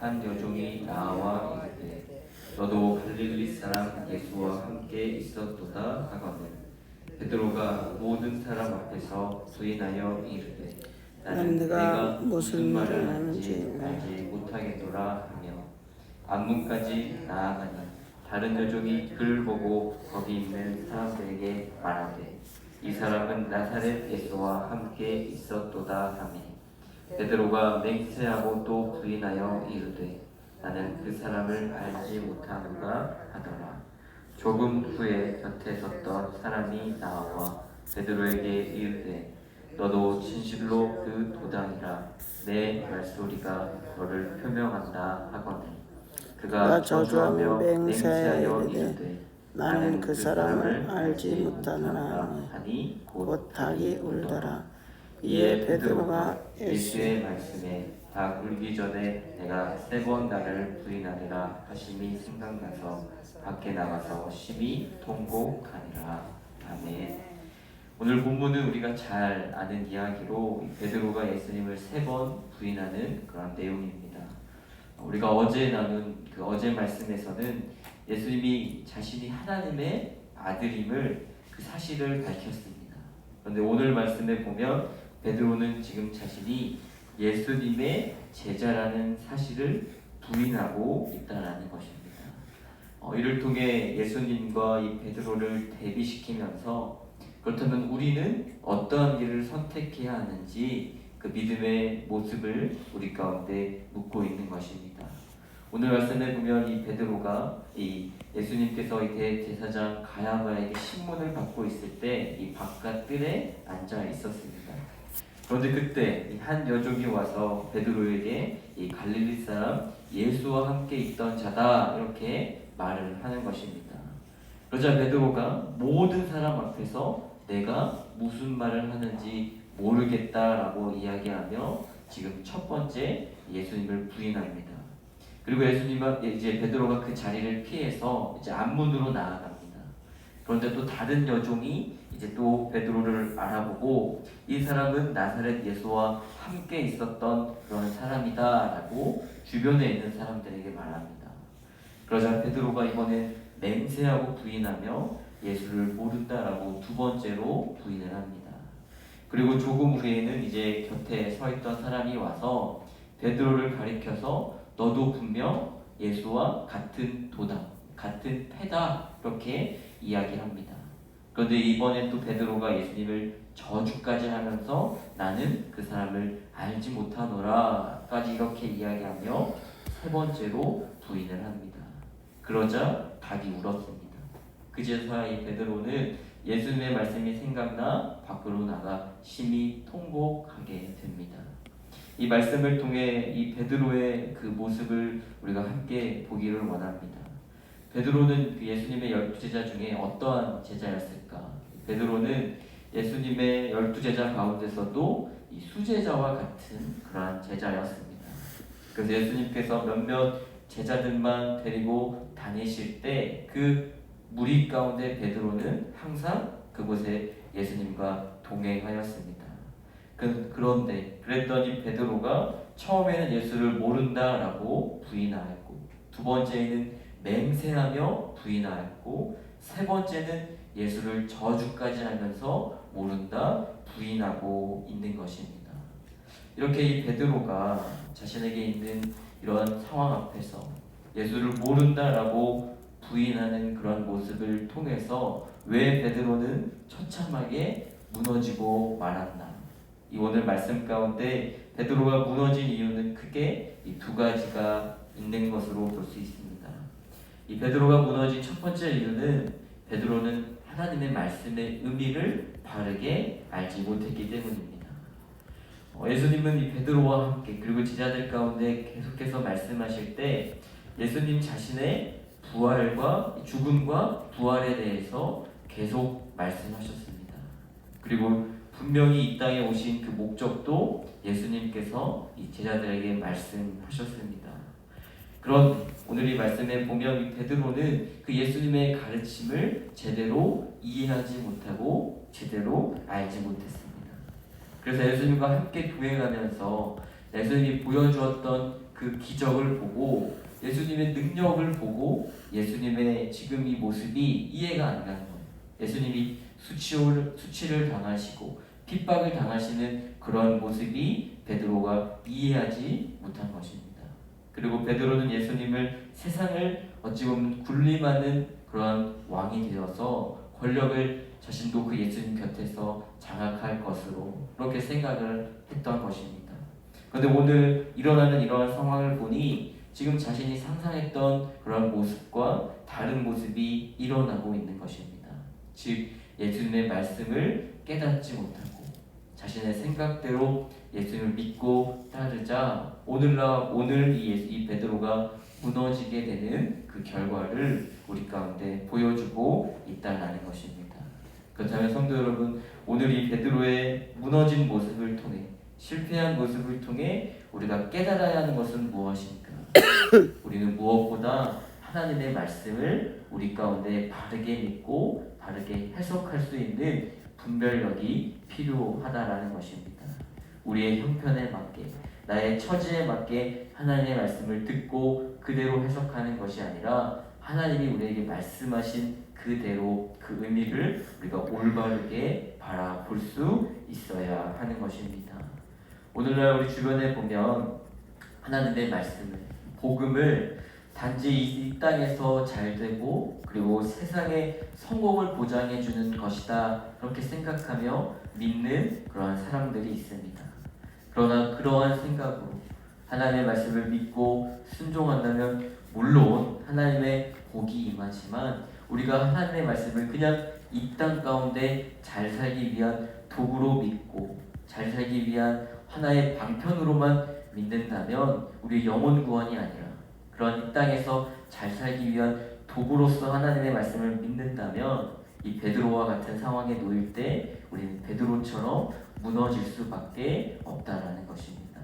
한 여종이 나와 이르되 너도 갈릴리 사람 예수와 함께 있었도다 하거늘 베드로가 모든 사람 앞에서 부인하여 이르되 나는 내가 무슨 말을 하는지 알지 못하겠노라 하며 안문까지 나아가니 다른 여종이 그를 보고 거기 있는 사람들에게 말하되 이 사람은 나사렛 예수와 함께 있었도다 하매 베드로가 맹세하고 또 부인하여 이르되 나는 그 사람을 알지 못하노라 하더라. 조금 후에 곁에 섰던 사람이 나와 베드로에게 이르되 너도 진실로 그 도당이라 내 말소리가 너를 표명한다 하거늘 그가 저주하며 맹세하여 이르되 나는 그 사람을 알지 못하노라 하니 곧 닭이 울더라. 이에 베드로가 예수의 말씀에 닭 울기 전에 내가 3번 나를 부인하리라 하심이 생각나서 밖에 나가서 심히 통곡하니라. 아멘. 오늘 본문은 우리가 잘 아는 이야기로 베드로가 예수님을 3번 부인하는 그런 내용입니다. 우리가 어제 나눈 그 어제 말씀에서는 예수님이 자신이 하나님의 아들임을 그 사실을 밝혔습니다. 그런데 오늘 말씀에 보면 베드로는 지금 자신이 예수님의 제자라는 사실을 부인하고 있다는 것입니다. 이를 통해 예수님과 이 베드로를 대비시키면서 그렇다면 우리는 어떠한 길을 선택해야 하는지 그 믿음의 모습을 우리 가운데 묻고 있는 것입니다. 오늘 말씀에 보면 이 베드로가 이 예수님께서 이 대제사장 가야바에게 신문을 받고 있을 때 이 바깥 뜰에 앉아 있었습니다. 그런데 그때 한 여종이 와서 베드로에게 이 갈릴리 사람 예수와 함께 있던 자다 이렇게 말을 하는 것입니다. 그러자 베드로가 모든 사람 앞에서 내가 무슨 말을 하는지 모르겠다라고 이야기하며 지금 첫 번째 예수님을 부인합니다. 그리고 예수님은 이제 베드로가 그 자리를 피해서 이제 앞문으로 나아갑니다. 그런데 또 다른 여종이 이제 또 베드로를 알아보고 이 사람은 나사렛 예수와 함께 있었던 그런 사람이다라고 주변에 있는 사람들에게 말합니다. 그러자 베드로가 이번엔 맹세하고 부인하며 예수를 모른다라고 2번째로 부인을 합니다. 그리고 조금 후에는 이제 곁에 서 있던 사람이 와서 베드로를 가리켜서 너도 분명 예수와 같은 도당, 같은 패다 이렇게 이야기합니다. 그런데 이번엔 또 베드로가 예수님을 저주까지 하면서 나는 그 사람을 알지 못하노라까지 이렇게 이야기하며 3번째로 부인을 합니다. 그러자 닭이 울었습니다. 그제서야 이 베드로는 예수님의 말씀이 생각나 밖으로 나가 심히 통곡하게 됩니다. 이 말씀을 통해 이 베드로의 그 모습을 우리가 함께 보기를 원합니다. 베드로는 그 예수님의 12제자 중에 어떠한 제자였을까? 베드로는 예수님의 12제자 가운데서도 이 수제자와 같은 그러한 제자였습니다. 그래서 예수님께서 몇몇 제자들만 데리고 다니실 때 그 무리 가운데 베드로는 항상 그곳에 예수님과 동행하였습니다. 그런데 그랬더니 베드로가 처음에는 예수를 모른다라고 부인하였고 2번째에는 맹세하며 부인하였고 3번째는 예수를 저주까지 하면서 모른다 부인하고 있는 것입니다. 이렇게 이 베드로가 자신에게 있는 이러한 상황 앞에서 예수를 모른다라고 부인하는 그런 모습을 통해서 왜 베드로는 처참하게 무너지고 말았나? 이 오늘 말씀 가운데 베드로가 무너진 이유는 크게 이 2가지가 있는 것으로 볼 수 있습니다. 이 베드로가 무너진 첫 번째 이유는 베드로는 하나님의 말씀의 의미를 바르게 알지 못했기 때문입니다. 예수님은 이 베드로와 함께 그리고 제자들 가운데 계속해서 말씀하실 때 예수님 자신의 부활과 죽음과 부활에 대해서 계속 말씀하셨습니다. 그리고 분명히 이 땅에 오신 그 목적도 예수님께서 이 제자들에게 말씀하셨습니다. 그런 오늘 이 말씀에 보면 이 베드로는 그 예수님의 가르침을 제대로 이해하지 못하고 제대로 알지 못했습니다. 그래서 예수님과 함께 동행하면서 예수님이 보여주었던 그 기적을 보고 예수님의 능력을 보고 예수님의 지금 이 모습이 이해가 안 가는 거예요. 예수님이 수치를 당하시고 핍박을 당하시는 그런 모습이 베드로가 이해하지 못한 것입니다. 그리고 베드로는 예수님을 세상을 어찌 보면 군림하는 그런 왕이 되어서 권력을 자신도 그 예수님 곁에서 장악할 것으로 그렇게 생각을 했던 것입니다. 그런데 오늘 일어나는 이러한 상황을 보니 지금 자신이 상상했던 그런 모습과 다른 모습이 일어나고 있는 것입니다. 즉 예수님의 말씀을 깨닫지 못하고 자신의 생각대로 예수님을 믿고 따르자 오늘 이 베드로가 무너지게 되는 그 결과를 우리 가운데 보여주고 있다는 것입니다. 그렇다면 성도 여러분, 오늘 이 베드로의 무너진 모습을 통해 실패한 모습을 통해 우리가 깨달아야 하는 것은 무엇입니까? 우리는 무엇보다 하나님의 말씀을 우리 가운데 바르게 믿고 바르게 해석할 수 있는 분별력이 필요하다라는 것입니다. 우리의 형편에 맞게 나의 처지에 맞게 하나님의 말씀을 듣고 그대로 해석하는 것이 아니라 하나님이 우리에게 말씀하신 그대로 그 의미를 우리가 올바르게 바라볼 수 있어야 하는 것입니다. 오늘날 우리 주변에 보면 하나님의 말씀을 복음을 단지 이 땅에서 잘 되고 그리고 세상의 성공을 보장해 주는 것이다 그렇게 생각하며 믿는 그러한 사람들이 있습니다. 그러나 그러한 생각으로 하나님의 말씀을 믿고 순종한다면 물론 하나님의 복이 임하지만 우리가 하나님의 말씀을 그냥 이 땅 가운데 잘 살기 위한 도구로 믿고 잘 살기 위한 하나의 방편으로만 믿는다면 우리 영혼 구원이 아니라 그런 이 땅에서 잘 살기 위한 도구로서 하나님의 말씀을 믿는다면 이 베드로와 같은 상황에 놓일 때 우리는 베드로처럼 무너질 수밖에 없다라는 것입니다.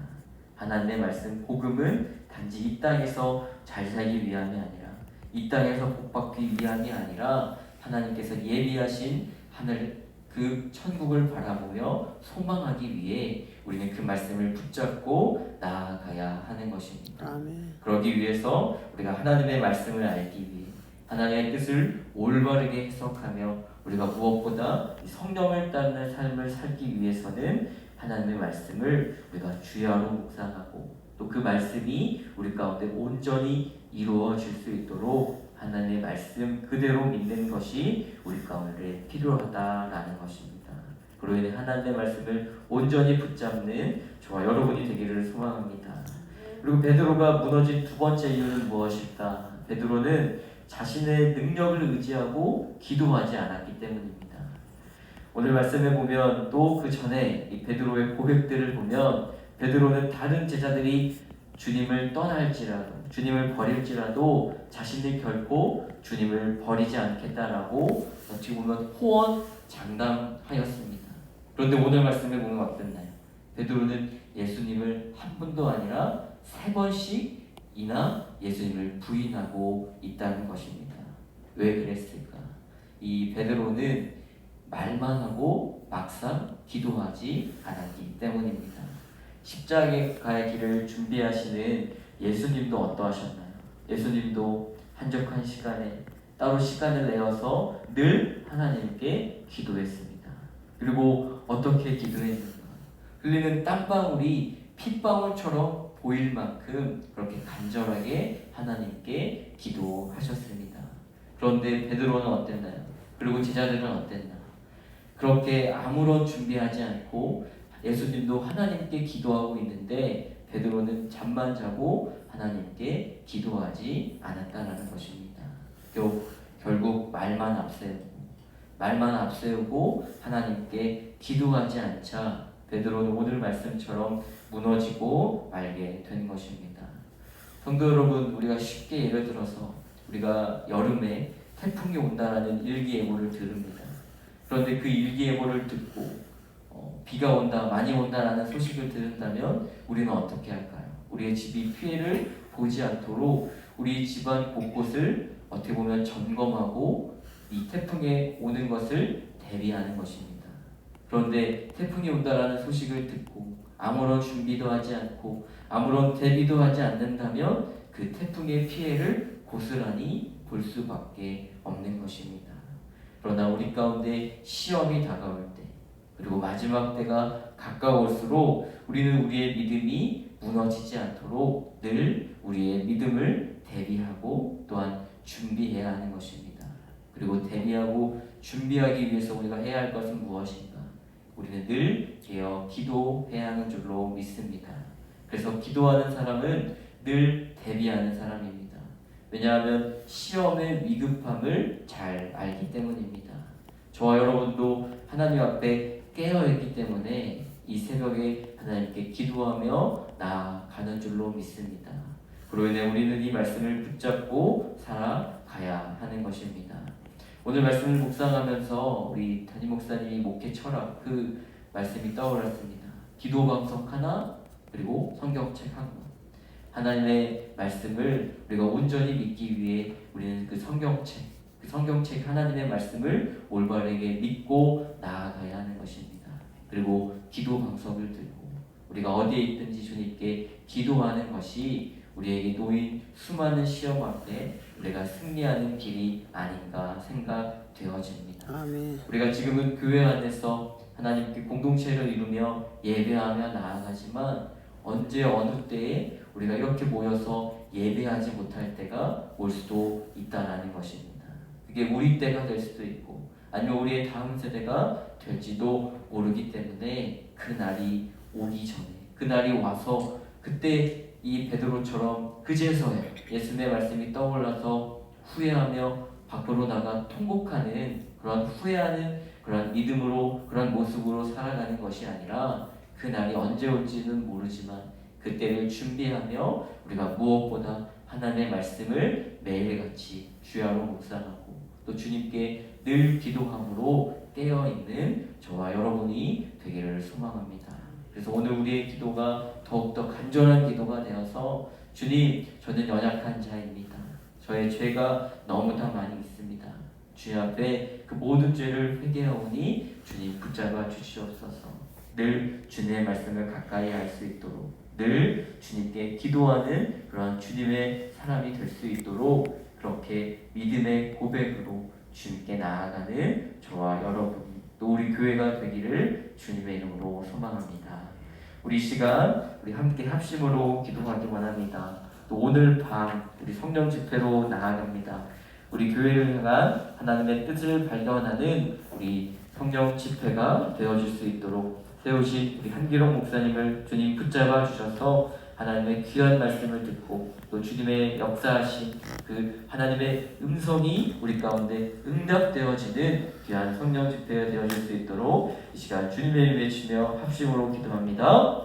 하나님의 말씀 복음은 단지 이 땅에서 잘 살기 위함이 아니라 이 땅에서 복받기 위함이 아니라 하나님께서 예비하신 하늘 그 천국을 바라보며 소망하기 위해 우리는 그 말씀을 붙잡고 나아가야 하는 것입니다. 아멘. 그러기 위해서 우리가 하나님의 말씀을 알기 위해 하나님의 뜻을 올바르게 해석하며 우리가 무엇보다 성령을 따르는 삶을 살기 위해서는 하나님의 말씀을 우리가 주야로 묵상하고 또 그 말씀이 우리 가운데 온전히 이루어질 수 있도록 하나님의 말씀 그대로 믿는 것이 우리 가운데 필요하다라는 것입니다. 그로 인해 하나님의 말씀을 온전히 붙잡는 저와 여러분이 되기를 소망합니다. 그리고 베드로가 무너진 두 번째 이유는 무엇일까? 베드로는 자신의 능력을 의지하고 기도하지 않았기 때문입니다. 오늘 말씀에 보면 또 그 전에 이 베드로의 고백들을 보면 베드로는 다른 제자들이 주님을 떠날지라도 주님을 버릴지라도 자신이 결코 주님을 버리지 않겠다라고 어떻게 보면 호언장담하였습니다. 그런데 오늘 말씀에 보면 어땠나요? 베드로는 예수님을 한 번도 아니라 3번씩이나 예수님을 부인하고 있다는 것입니다. 왜 그랬을까? 이 베드로는 말만 하고 막상 기도하지 않았기 때문입니다. 십자가의 길을 준비하시는 예수님도 어떠하셨나요? 예수님도 한적한 시간에 따로 시간을 내어서 늘 하나님께 기도했습니다. 그리고 어떻게 기도했는가? 흘리는 땀방울이 핏방울처럼 보일 만큼 그렇게 간절하게 하나님께 기도하셨습니다. 그런데 베드로는 어땠나요? 그리고 제자들은 어땠나? 그렇게 아무런 준비하지 않고 예수님도 하나님께 기도하고 있는데 베드로는 잠만 자고 하나님께 기도하지 않았다는 것입니다. 결국 말만 앞세우고 하나님께 기도하지 않자 베드로는 오늘 말씀처럼 무너지고 말게 된 것입니다. 성도 여러분, 우리가 쉽게 예를 들어서 우리가 여름에 태풍이 온다라는 일기예보를 들읍니다. 그런데 그 일기예보를 듣고 비가 온다, 많이 온다라는 소식을 들은다면 우리는 어떻게 할까요? 우리의 집이 피해를 보지 않도록 우리 집안 곳곳을 어떻게 보면 점검하고 이 태풍에 오는 것을 대비하는 것입니다. 그런데 태풍이 온다라는 소식을 듣고 아무런 준비도 하지 않고 아무런 대비도 하지 않는다면 그 태풍의 피해를 고스란히 볼 수밖에 없는 것입니다. 그러나 우리 가운데 시험이 다가올 때, 그리고 마지막 때가 가까울수록 우리는 우리의 믿음이 무너지지 않도록 늘 우리의 믿음을 대비하고 또한 준비해야 하는 것입니다. 그리고 대비하고 준비하기 위해서 우리가 해야 할 것은 무엇인가? 우리는 늘 깨어 기도해야 하는 줄로 믿습니다. 그래서 기도하는 사람은 늘 대비하는 사람입니다. 왜냐하면 시험의 위급함을 잘 알기 때문입니다. 저와 여러분도 하나님 앞에 깨어있기 때문에 이 새벽에 하나님께 기도하며 나아가는 줄로 믿습니다. 그로 인해 우리는 이 말씀을 붙잡고 살아가야 하는 것입니다. 오늘 말씀을 묵상하면서 우리 담임 목사님이 목회 철학 그 말씀이 떠올랐습니다. 기도 방석 하나, 그리고 성경책 한 권. 하나님의 말씀을 우리가 온전히 믿기 위해 우리는 그 성경책 하나님의 말씀을 올바르게 믿고 나아가야 하는 것입니다. 그리고 기도 방석을 들고 우리가 어디에 있든지 주님께 기도하는 것이 우리에게 놓인 수많은 시험 앞에 우리가 승리하는 길이 아닌가 생각되어집니다. 아멘. 우리가 지금은 교회 안에서 하나님께 공동체를 이루며 예배하며 나아가지만 언제 어느 때에 우리가 이렇게 모여서 예배하지 못할 때가 올 수도 있다라는 것입니다. 그게 우리 때가 될 수도 있고 아니면 우리의 다음 세대가 될지도 모르기 때문에 그 날이 오기 전에, 그 날이 와서 그때 이 베드로처럼 그제서야 예수님의 말씀이 떠올라서 후회하며 밖으로 나가 통곡하는 그런 후회하는 그런 믿음으로 그런 모습으로 살아가는 것이 아니라 그 날이 언제 올지는 모르지만 그때를 준비하며 우리가 무엇보다 하나님의 말씀을 매일같이 주야로 묵상하고 또 주님께 늘 기도함으로 깨어있는 저와 여러분이 되기를 소망합니다. 그래서 오늘 우리의 기도가 더욱더 간절한 기도가 되어서 주님, 저는 연약한 자입니다. 저의 죄가 너무나 많이 있습니다. 주님 앞에 그 모든 죄를 회개하오니 주님 붙잡아 주시옵소서. 늘 주님의 말씀을 가까이 할 수 있도록 늘 주님께 기도하는 그런 주님의 사람이 될 수 있도록 그렇게 믿음의 고백으로 주님께 나아가는 저와 여러분 또 우리 교회가 되기를 주님의 이름으로 소망합니다. 우리 시간 우리 함께 합심으로 기도하기 원합니다. 또 오늘 밤 우리 성령 집회로 나아갑니다. 우리 교회를 향한 하나님의 뜻을 발견하는 우리 성령 집회가 되어줄 수 있도록 세우신 우리 한기록 목사님을 주님 붙잡아 주셔서 하나님의 귀한 말씀을 듣고 또 주님의 역사하신 그 하나님의 음성이 우리 가운데 응답되어지는 귀한 성령 집회가 되어질 수 있도록 이 시간 주님의 이름 외치며 합심으로 기도합니다.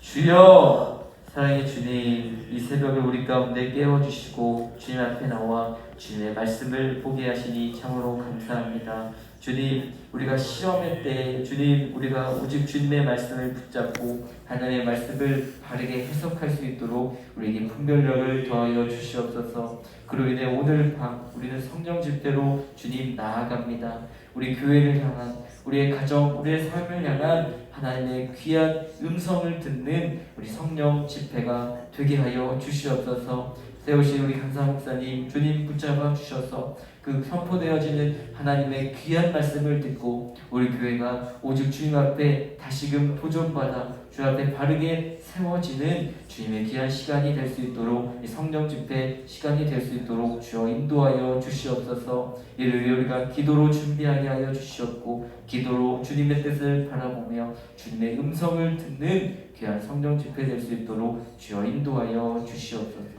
주여, 사랑의 주님, 이 새벽에 우리 가운데 깨워주시고 주님 앞에 나와 주님의 말씀을 보게 하시니 참으로 감사합니다. 주님, 우리가 시험의 때 주님, 우리가 오직 주님의 말씀을 붙잡고 하나님의 말씀을 바르게 해석할 수 있도록 우리에게 분별력을 더하여 주시옵소서. 그로 인해 오늘 밤 우리는 성령 집회로 주님 나아갑니다. 우리 교회를 향한, 우리의 가정, 우리의 삶을 향한 하나님의 귀한 음성을 듣는 우리 성령 집회가 되게 하여 주시옵소서. 세우신 우리 간사 목사님 주님 붙잡아 주셔서 그 선포되어지는 하나님의 귀한 말씀을 듣고 우리 교회가 오직 주님 앞에 다시금 도전받아 주 앞에 바르게 세워지는 주님의 귀한 시간이 될 수 있도록 이 성령 집회 시간이 될 수 있도록 주여 인도하여 주시옵소서. 이를 위해 우리가 기도로 준비하게 하여 주시옵고 기도로 주님의 뜻을 바라보며 주님의 음성을 듣는 귀한 성령 집회 될 수 있도록 주여 인도하여 주시옵소서.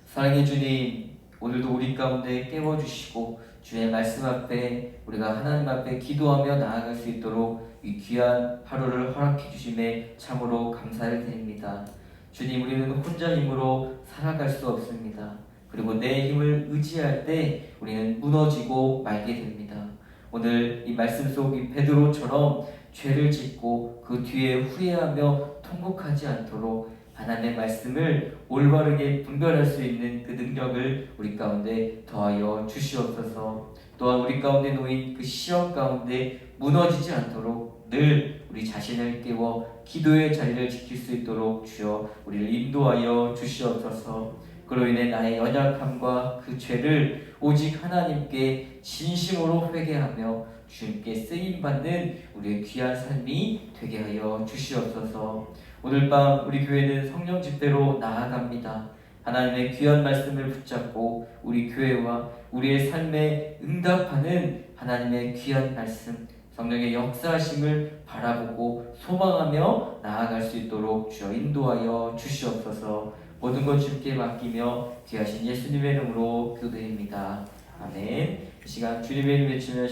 사랑의 주님, 오늘도 우리 가운데 깨워주시고 주의 말씀 앞에 우리가 하나님 앞에 기도하며 나아갈 수 있도록 이 귀한 하루를 허락해 주심에 참으로 감사를 드립니다. 주님, 우리는 혼자 힘으로 살아갈 수 없습니다. 그리고 내 힘을 의지할 때 우리는 무너지고 말게 됩니다. 오늘 이 말씀 속 이 베드로처럼 죄를 짓고 그 뒤에 후회하며 통곡하지 않도록 하나님의 말씀을 올바르게 분별할 수 있는 그 능력을 우리 가운데 더하여 주시옵소서. 또한 우리 가운데 놓인 그 시험 가운데 무너지지 않도록 늘 우리 자신을 깨워 기도의 자리를 지킬 수 있도록 주여 우리를 인도하여 주시옵소서. 그로 인해 나의 연약함과 그 죄를 오직 하나님께 진심으로 회개하며 주님께 쓰임받는 우리의 귀한 삶이 되게 하여 주시옵소서. 오늘 밤 우리 교회는 성령 집회로 나아갑니다. 하나님의 귀한 말씀을 붙잡고 우리 교회와 우리의 삶에 응답하는 하나님의 귀한 말씀, 성령의 역사하심을 바라보고 소망하며 나아갈 수 있도록 주여 인도하여 주시옵소서. 모든 것 주께 맡기며 귀하신 예수님의 이름으로 기도드립니다. 아멘. 이 시간 주님의 이름 외치며